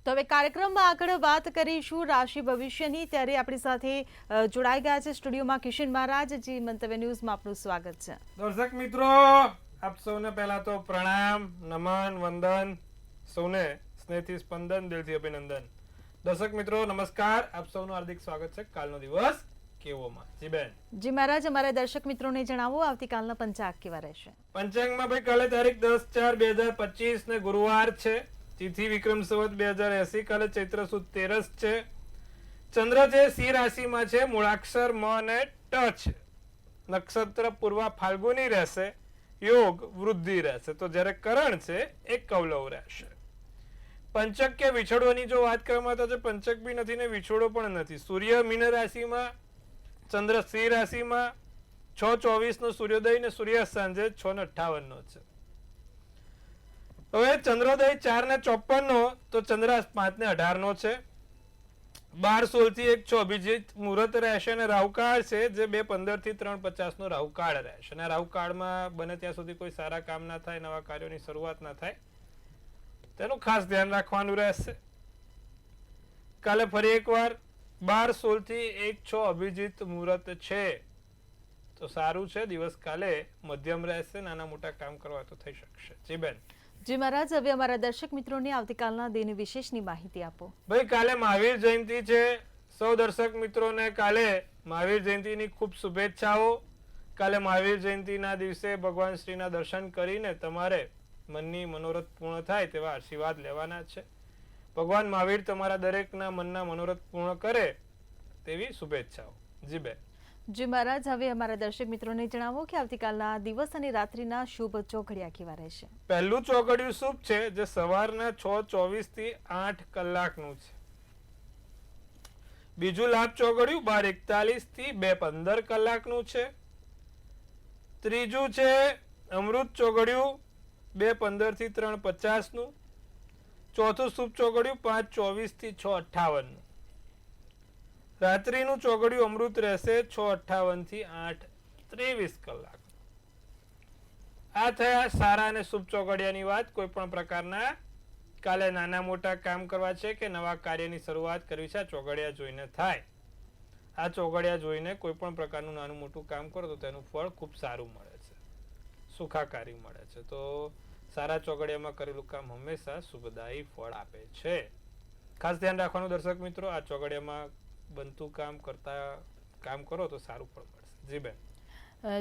તો હવે કાર્યક્રમમાં આગળ વાત કરીશું રાશિ ભવિષ્યની. ત્યારે આપણી સાથે જોડાઈ ગયા છે સ્ટુડિયોમાં કિશન મહારાજ. જી, મંતવ્ય ન્યૂઝમાં આપનું સ્વાગત છે. દર્શક મિત્રો, આપ સૌને પહેલા તો પ્રણામ, નમન, વંદન, સૌને સ્નેહથી સ્પંદન, દિલથી અભિનંદન. દર્શક મિત્રો નમસ્કાર, આપ સૌનું હાર્દિક સ્વાગત છે કાલનો દિવસ કેવોમાં. જી બેન. જી મહારાજ, અમારા દર્શક મિત્રોને જણાવો આવતીકાલના પંચાંગ કેવા રહેશે. પંચાંગમાં ભાઈ કાલે તારીખ 10/4/2025 ને ગુરુવાર છે. તિથિ વિક્રમ સંવત 2080. કાલે ચૈત્ર સુદ 13 છે. ચંદ્ર છે સિંહ રાશિમાં છે, મૂળાક્ષર મ અને ટ છે. નક્ષત્ર પૂર્વા ફાલ્ગુની રહેશે. યોગ વૃદ્ધિ રહેશે. તો જ્યારે કરણ છે એ કૌલવ રહેશે. પંચક કે વિછોડવાની જો વાત કરવામાં આવે તો પંચક બી નથી ને વિછોડો પણ નથી. સૂર્ય મીન રાશિમાં, ચંદ્ર સિંહ રાશિમાં. 6:24 નો સૂર્યોદય ને સૂર્યાસ્ત સાંજે 6:58 નો છે. હવે ચંદ્રોદય 4:54 નો તો ચંદ્રાસ્ત 5:18 નો છે. 12:16 થી 1:06 અભિજીત મુહૂર્ત રહેશે અને રાહુકાળ છે જે 2:15 થી 3:50 નો રાહુકાળ રહેશે. અને રાહુકાળમાં બને ત્યાં સુધી કોઈ સારા કામ ના થાય, નવા કાર્યોની શરૂઆત ના થાય, તેનું ખાસ ધ્યાન રાખવાનું રહેશે. કાલે ફરી એકવાર 12:16 થી 1:06 અભિજીત મુહૂર્ત છે, તો સારું છે. દિવસ કાલે મધ્યમ રહેશે. નાના મોટા કામ કરવા તો થઈ શકશે. જી બેન. જી મહારાજ, હવે અમારા દર્શક મિત્રોને આવતીકાલના દિન વિશેષની માહિતી આપો. ભાઈ કાલે મહાવીર જયંતિ છે. સૌ દર્શક મિત્રોને કાલે મહાવીર જયંતિની ખૂબ શુભેચ્છાઓ. કાલે મહાવીર જયંતિના દિવસે ભગવાન શ્રીના દર્શન કરીને તમારે મનની મનોરથ પૂર્ણ થાય તેવા આશીર્વાદ લેવાના છે. ભગવાન મહાવીર તમારા દરેકના મનના મનોરથ પૂર્ણ કરે તેવી શુભેચ્છાઓ. જી બેન. જી મહારાજ, હવે અમારા દર્શક મિત્રોને જણાવો કે આવતીકાલના દિવસ અને રાત્રિના શુભ ચોઘડિયા કેવા રહેશે. પહેલું ચોઘડિયું શુભ છે જે સવારના 6:24 થી 8 કલાકનું છે. બીજું લાભ ચોઘડિયું 12:41 થી 2:15 કલાકનું છે. ત્રીજું છે અમૃત ચોઘડિયું 2:15 થી 3:50 નું. ચોથું શુભ ચોઘડિયું 5:24 થી 6:58 નું. રાત્રિનું ચોઘડિયું અમૃત રહેશે 6:58 થી 8:23 કલાક. આ થયા સારા અને શુભ ચોઘડિયાની વાત. કોઈ પણ પ્રકારના કાલે નાના મોટા કામ કરવા છે કે નવા કાર્યની શરૂઆત કરવી છે, આ ચોઘડિયા જોઈને થાય. આ ચોઘડિયા જોઈને કોઈ પણ પ્રકારનું નાનું મોટું કામ કરો તો તેનું ફળ ખૂબ સારું મળે છે, સુખાકારી મળે છે. તો સારા ચોઘડિયામાં કરેલું કામ હંમેશા શુભદાયી ફળ આપે છે. ખાસ ધ્યાન રાખવાનું દર્શક મિત્રો, આ ચોઘડિયામાં બનતું કામ કરો તો સારું ફળ મળશે. જી બેન.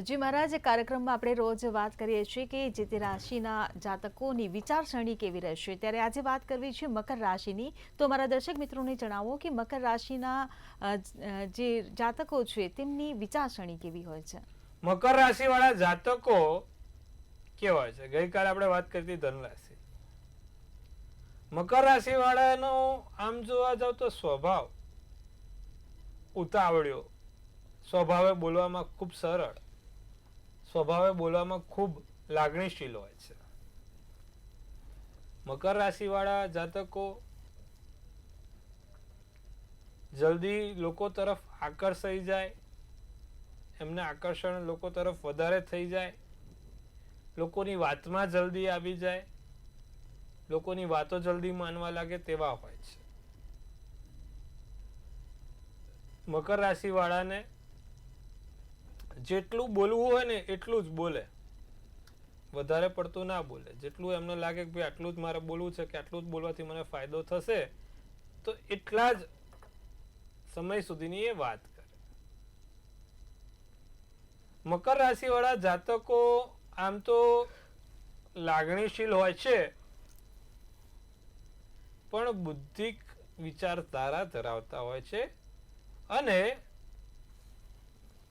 જી મહારાજ, કાર્યક્રમમાં આપણે રોજ વાત કરીએ છીએ કે જે તે રાશિના જાતકોની વિચારસરણી કેવી રહેશે. ત્યારે આજે વાત કરવી છે મકર રાશિની. તો અમારા દર્શક મિત્રોને જણાવો કે મકર રાશિના જે જાતકો છે તેમની વિચારસરણી કેવી હોય છે. મકર રાશિ વાળા જાતકો કેવા હોય છે? ગઈકાલે આપણે વાત કરી હતી ધનરાશિ. મકર રાશિ વાળાનો આમ જોવા જાવ તો સ્વભાવ ઉતાવળ્યો, સ્વભાવે બોલવામાં ખૂબ સરળ, સ્વભાવે બોલવામાં ખૂબ લાગણીશીલ હોય છે. મકર રાશિ વાળા જાતકો જલ્દી લોકો તરફ આકર્ષાઈ જાય, એમને આકર્ષણ લોકો તરફ વધારે થઈ જાય, લોકોની વાતમાં જલ્દી આવી જાય, લોકોની વાતો જલ્દી માનવા લાગે તેવા હોય છે. મકર રાશિ વાળાને જેટલું બોલવું હોય ને એટલું જ બોલે, વધારે પડતું ના બોલે. જેટલું એમને લાગે કે ભાઈ આટલું જ મારે બોલવું છે કે આટલું જ બોલવાથી મને ફાયદો થશે, તો એટલા જ સમય સુધીની એ વાત કરે. મકર રાશિ વાળા જાતકો આમ તો લાગણીશીલ હોય છે, પણ બુદ્ધિક વિચારધારા ધરાવતા હોય છે અને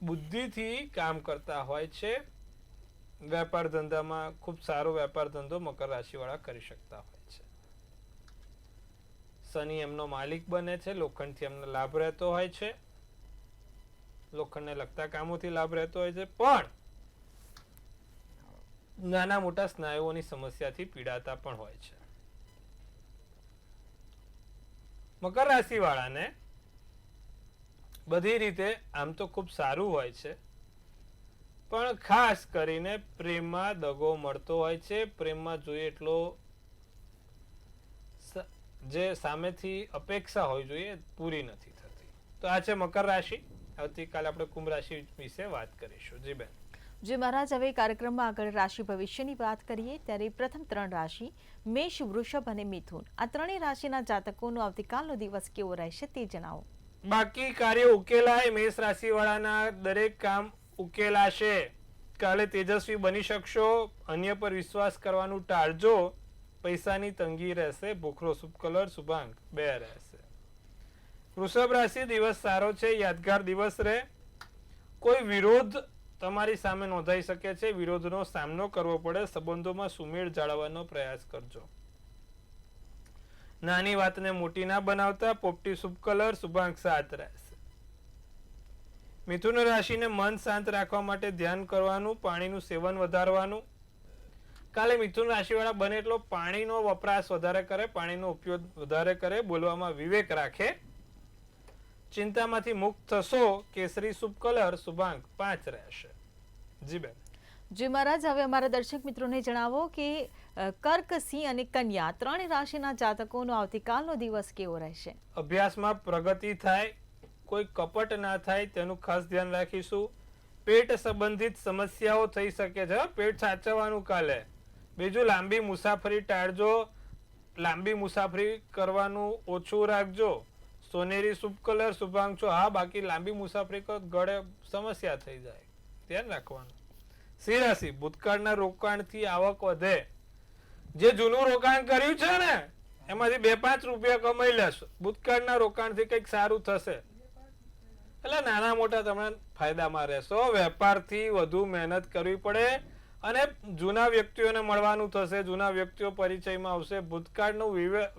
બુદ્ધિથી કામ કરતા હોય છે. વેપાર ધંધામાં ખૂબ સારો વેપાર ધંધો મકર રાશિ વાળા કરી શકતા હોય છે. શનિ એમનો માલિક બને છે. લોખંડથી એમને લાભ રહેતો હોય છે, લોખંડને લગતા કામોથી લાભ રહેતો હોય છે, પણ નાના મોટા સ્નાયુઓની સમસ્યાથી પીડાતા પણ હોય છે. મકર રાશિ વાળાને બધી રીતે આમ તો ખૂબ સારું હોય છે, પણ ખાસ કરીને પ્રેમમાં દગો મળતો હોય છે. પ્રેમમાં જોઈએ એટલો જે સામેથી અપેક્ષા હોવી જોઈએ પૂરી નથી થતી. તો આ છે મકર રાશિ. આવતીકાલે આપણે કુંભ રાશિ વિશે વાત કરીશું. જી બેન. જે મહારાજ હવે કાર્યક્રમમાં આગળ રાશિ ભવિષ્યની વાત કરીએ ત્યારે પ્રથમ 3 રાશિ મેષ, વૃષભ અને મિથુન આ ત્રણેય રાશિના જાતકોનો આવતીકાલનો દિવસ કેવો રહેશે તે જણાવો. બાકી કાર્ય ઉકેલાય. મેષ રાશિ વાળાના દરેક કામ ઉકેલાશે. કાલે તેજસ્વી બની શકશો. અન્ય પર વિશ્વાસ કરવાનું ટાળજો. પૈસાની તંગી રહેશે. ભૂખરો શુભ કલર શુભાંક 2 રહેશે. વૃષભ રાશિ દિવસ સારો છે. યાદગાર દિવસ રહે. કોઈ વિરોધ તમારી સામે નોંધાઈ શકે છે. વિરોધનો સામનો કરવો પડે. સંબંધોમાં સુમેળ જાળવવાનો પ્રયાસ કરજો. નાની વાતને મોટી ના બનાવતા. પોપટી શુભ કલર શુભાંક 7 રહેશે. મિથુન રાશિને મન શાંત રાખવા માટે ધ્યાન કરવાનું. પાણીનું સેવન વધારવાનું. કાલે મિથુન રાશિ વાળા બને એટલો પાણીનો વપરાશ વધારે કરે. પાણીનો ઉપયોગ વધારે કરે. બોલવામાં વિવેક રાખે. ચિંતામાંથી મુક્ત થશો. કેસરી શુભ કલર શુભાંક 5 રહેશે. જી બેન. જે મહારાજ હવે અમારા દર્શક મિત્રોને જણાવો કે કર્ક, સિંહ અને કન્યા ત્રણેય રાશિના જાતકોનો આવતીકાલનો દિવસ કેવો રહેશે. અભ્યાસમાં પ્રગતિ થાય. કોઈ કપટ ના થાય તેનું ખાસ ધ્યાન રાખીશું. પેટ સંબંધિત સમસ્યાઓ થઈ શકે છે. પેટ સાચવવાનું કાલે. બીજું લાંબી મુસાફરી ટાળજો. લાંબી મુસાફરી કરવાનું ઓછું રાખજો. સોનેરી શુભ કલર શુભાંક 6. હા, બાકી લાંબી મુસાફરી કરો ગળે સમસ્યા થઈ જાય. ધ્યાન રાખવાનું. સિંહ રાશિ ભૂતકાળના રોકાણથી આવક વધે. જે જૂનું રોકાણ કર્યું છે ને એમાંથી 2-5 રૂપિયા કમાઈ લેશો. ભૂતકાળના રોકાણથી કંઈક સારું થશે. એટલે નાના મોટા તમે ફાયદામાં રહેશો. વેપારથી વધુ મહેનત કરવી પડે અને જૂના વ્યક્તિઓને મળવાનું થશે. જૂના વ્યક્તિઓ પરિચયમાં આવશે. ભૂતકાળનો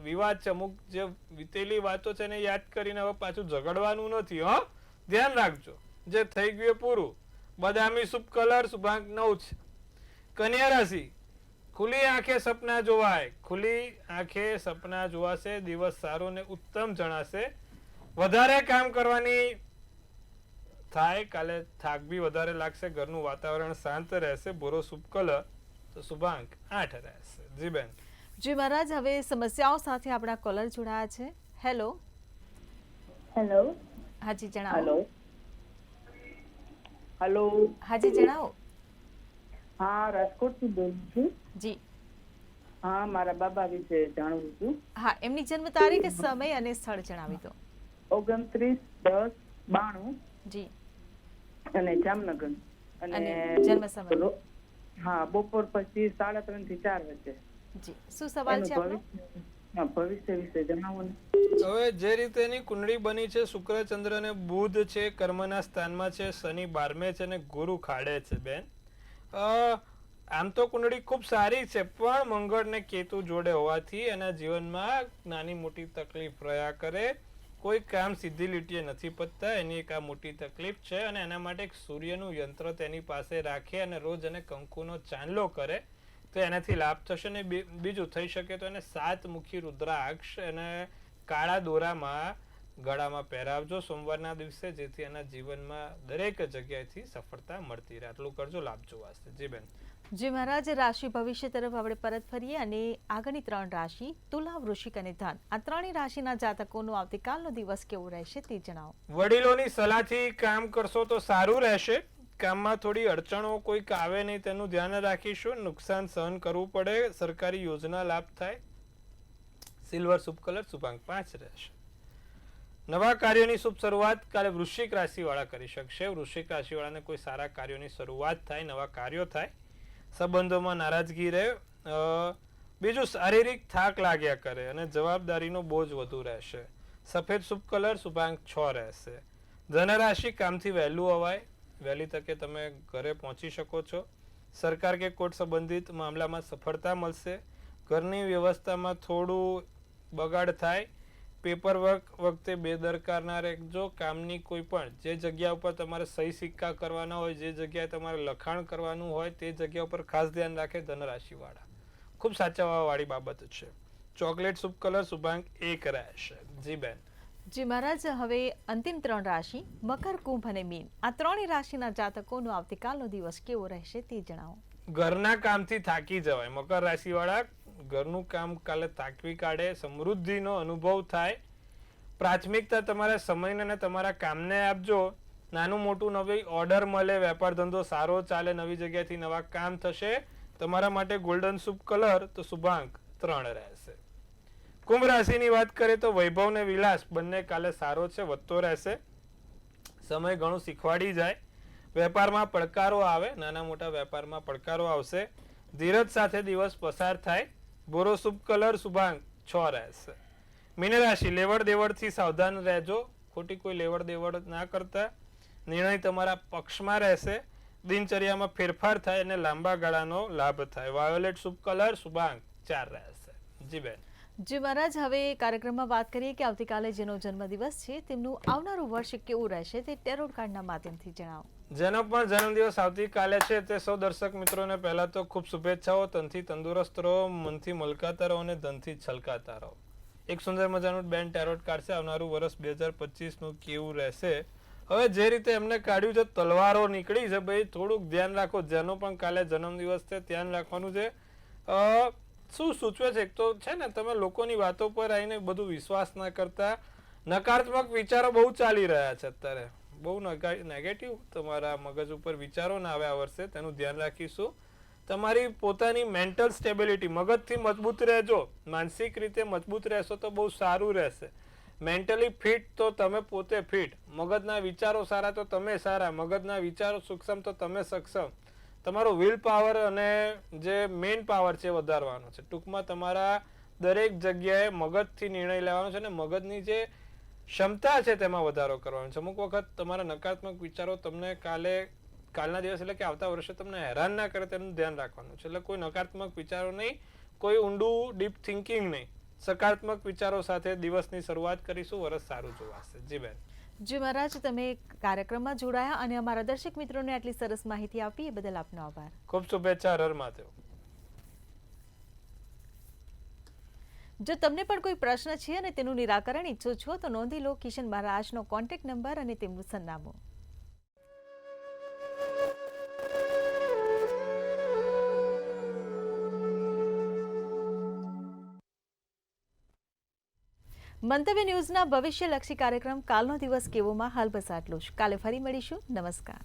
વિવાદ છે. અમુક જે વીતેલી વાતો છે એને યાદ કરીને હવે પાછું ઝઘડવાનું નથી. ધ્યાન રાખજો. જે થઈ ગયું પૂરું. બદામી શુભ કલર શુભાંક 9 છે. કન્યા રાશિ ખુલ્લી આંખે સપના જોવાય. ખુલ્લી આંખે સપના જોવાશે. દિવસ સારો ને ઉત્તમ જણાશે. વધારે કામ કરવાની થાય. કાલે થાક બી વધારે લાગશે. ઘરનું વાતાવરણ શાંત રહેશે. ભૂરો શુભ કલર તો શુભાંક 8 રહેશે. જી બેન. જે મહારાજ હવે સમસ્યાઓ સાથે આપણા કોલર જોડાયા છે. હેલો. હેલો. હાજી જણાવો. હેલો. હેલો. હાજી જણાવો. હા, રાજકોટથી બોલું છું. જી. હા, મારા બાબા વિશે જાણવું છું. હા, એમની જન્મ તારીખ, સમય અને સ્થળ જણાવી દો. 29/10/92. જી. અને જામનગર. અને જન્મ સમય. હા, બપોર પછી 3:30 થી 4 વચ્ચે. જી. શું સવાલ છે આપનો? ભવિષ્ય વિશે જણાવો ને. હવે જે રીતે એની કુંડળી બની છે, શુક્ર, ચંદ્ર અને બુધ છે કર્મના સ્થાનમાં છે. શનિ 12મે છે અને ગુરુ ખાડે છે. બેન, આમ તો કુંડળી ખૂબ સારી છે, પણ મંગળ ને કેતુ જોડે હોવાથી એના જીવનમાં નાની મોટી તકલીફ રહ્યા કરે. કોઈ કામ સીધી લીટીએ નથી પતતા. એની એક આ મોટી તકલીફ છે અને એના માટે એક સૂર્યનું યંત્ર તેની પાસે રાખે અને રોજ એને કંકુનો ચાંદલો કરે તો એનાથી લાભ થશે. ને બીજું થઈ શકે તો એને 7 મુખી રુદ્રાક્ષ અને કાળા દોરામાં ગળામાં પહેરાવજો સોમવારના દિવસે, જેથી એના જીવનમાં દરેક જગ્યાએથી સફળતા મળતી રહે. આટલું કરજો, લાભ જોવાશે. જી બેન. જી મહારાજ, રાશિ ભવિષ્ય તરફ આપણે પરત ફરીએ અને આગળની 3 રાશિ તુલા, વૃશ્ચિક અને ધન આ ત્રણેય રાશિના જાતકોનો આવતીકાલનો દિવસ કેવો રહેશે તે જણાવો. વડીલોની સલાહથી કામ કરશો તો સારું રહેશે. કામમાં થોડી અડચણો કોઈક આવે નહીં તેનું ધ્યાન રાખીશું. નુકસાન સહન કરવું પડે. સરકારી યોજના લાભ થાય. સિલ્વર શુભ કલર શુભાંક 5 રહેશે. નવા કાર્યોની શુભ શરૂઆત કાલે વૃશ્ચિક રાશિ વાળા કરી શકશે. વૃશ્ચિક રાશિ વાળાને કોઈ સારા કાર્યોની શરૂઆત થાય, નવા કાર્યો થાય. સંબંધોમાં નારાજગી રહે. બીજું શારીરિક થાક લાગ્યા કરે અને જવાબદારીનો બોજ વધુ રહેશે. સફેદ શુભ કલર શુભાંક 6 રહેશે. ધનરાશિ કામથી વહેલું અવાય. વહેલી તકે તમે ઘરે પહોંચી શકો છો. સરકાર કે કોર્ટ સંબંધિત મામલામાં સફળતા મળશે. ઘરની વ્યવસ્થામાં થોડું બગાડ થાય. પેપર વર્ક વખતે બેદરકાર ના રહેજો. કામની કોઈ પણ જે જગ્યા ઉપર તમારે સહી સિક્કા કરવાના હોય, જે જગ્યાએ તમારે લખાણ કરવાનું હોય તે જગ્યા ઉપર ખાસ ધ્યાન રાખે ધનરાશિ વાળા. ખૂબ સાચવવા વાળી બાબત છે. ચોકલેટ શુભ કલર શુભાંક 1 રહેશે. જી બેન. જી મહારાજ, હવે અંતિમ 3 રાશિ મકર, કુંભ અને મીન આ ત્રણેય રાશિના જાતકોનો આવતીકાલનો દિવસ કેવો રહેશે તે જણાવો. ઘરના કામથી થાકી જવાય. મકર રાશિ વાળા ઘરનું કામ કાલે તાકવી કાઢે, સમૃદ્ધિનો અનુભવ થાય. પ્રાથમિકતા તમારા સમયને અને તમારા કામને આપજો. નાનું મોટું નવી ઓર્ડર મળે, વેપાર ધંધો સારો ચાલે, નવી જગ્યાથી નવા કામ થશે. તમારા માટે ગોલ્ડન શુભ કલર તો શુભાંક 3 રહેશે. કુંભ રાશિની વાત કરીએ તો વૈભવ ને વિલાસ બંને કાલે સારો છે, વધતો રહેશે. સમય ઘણું શીખવાડી જાય. વેપારમાં પડકારો આવે, નાના મોટા વેપારમાં પડકારો આવશે. ધીરજ સાથે દિવસ પસાર થાય. બોરો શુભ કલર શુભાંક 6 રહેશે. મીન રાશિ લેવડ દેવડથી સાવધાન રહેજો. ખોટી કોઈ લેવડ દેવડ ના કરતા. નિર્ણય તમારા પક્ષમાં રહેશે. દિનચર્યામાં ફેરફાર થાય અને લાંબા ગાળાનો લાભ થાય. વાયોલેટ શુભ કલર શુભાંક 4 રહેશે. જી બેન. જી મહારાજ, હવે કાર્યક્રમમાં વાત કરીએ કે આવતીકાલે જેનો જન્મદિવસ છે તેમનું આવનારું વર્ષ કેવું રહેશે તે ટેરોટ કાર્ડના માધ્યમથી જણાવો. જેનો પણ જન્મદિવસ આવતીકાલે છે તે સૌ દર્શક મિત્રોને પહેલા તો ખૂબ શુભેચ્છાઓ. તનથી તંદુરસ્ત રહો, મનથી મલકાતા રહો અને ધનથી છલકાતા રહો. એક સુંદર મજાનું બેન ટેરોટ કાર્ડ છે. આવનારું વર્ષ 2025 નું કેવું રહેશે. હવે જે રીતે એમને કાઢ્યું છે, તલવારો નીકળી છે, ભાઈ થોડુંક ધ્યાન રાખો. જેનો પણ કાલે જન્મદિવસ છે ધ્યાન રાખવાનું છે. શું સૂચવે છે? એક તો છે ને, તમે લોકોની વાતો પર આવીને બધું વિશ્વાસ ના કરતા. નકારાત્મક વિચારો બહુ ચાલી રહ્યા છે અત્યારે. બહુ નેગેટિવ તમારા મગજ ઉપર વિચારો ના આવે આ વર્ષે, તેનું ધ્યાન રાખીશું. તમારી પોતાની મેન્ટલ સ્ટેબિલિટી, મગજથી મજબૂત રહેજો. માનસિક રીતે મજબૂત રહેશો તો બહુ સારું રહેશે. મેન્ટલી ફિટ તો તમે પોતે ફિટ. મગજના વિચારો સારા તો તમે સારા. મગજના વિચારો સક્ષમ તો તમે સક્ષમ. તમારો વિલ પાવર અને જે મેઇન પાવર છે વધારવાનો છે. ટૂંકમાં તમારા દરેક જગ્યાએ મગજથી નિર્ણય લેવાનો છે અને મગજની જે ક્ષમતા છે તેમાં વધારો કરવાનો છે. અમુક વખત તમારા નકારાત્મક વિચારો તમને કાલના દિવસ એટલે કે આવતા વર્ષે તમને હેરાન ના કરે તેનું ધ્યાન રાખવાનું છે. એટલે કોઈ નકારાત્મક વિચારો નહીં, કોઈ ઊંડું ડીપ થિંકિંગ નહીં. સકારાત્મક વિચારો સાથે દિવસની શરૂઆત કરીશું. વર્ષ સારું જોવાશે. જી બેન. જી મહારાજ, તમે કાર્યક્રમમાં જોડાયા અને અમારા દર્શક મિત્રોને આટલી સરસ માહિતી આપી એ બદલ આપનો આભાર. ખૂબ શુભેચ્છા. હર મહાદેવ. જો તમને પણ કોઈ પ્રશ્ન છે અને તેનું નિરાકરણ ઈચ્છો છો તો નોંધી લો કિશન મહારાજનો કોન્ટેક્ટ નંબર અને તેમનું સરનામું. મંતવ્ય ન્યૂઝના ભવિષ્યલક્ષી કાર્યક્રમ કાલનો દિવસ કેવોમાં હાલ બસ આટલું જ. કાલે ફરી મળીશું. નમસ્કાર.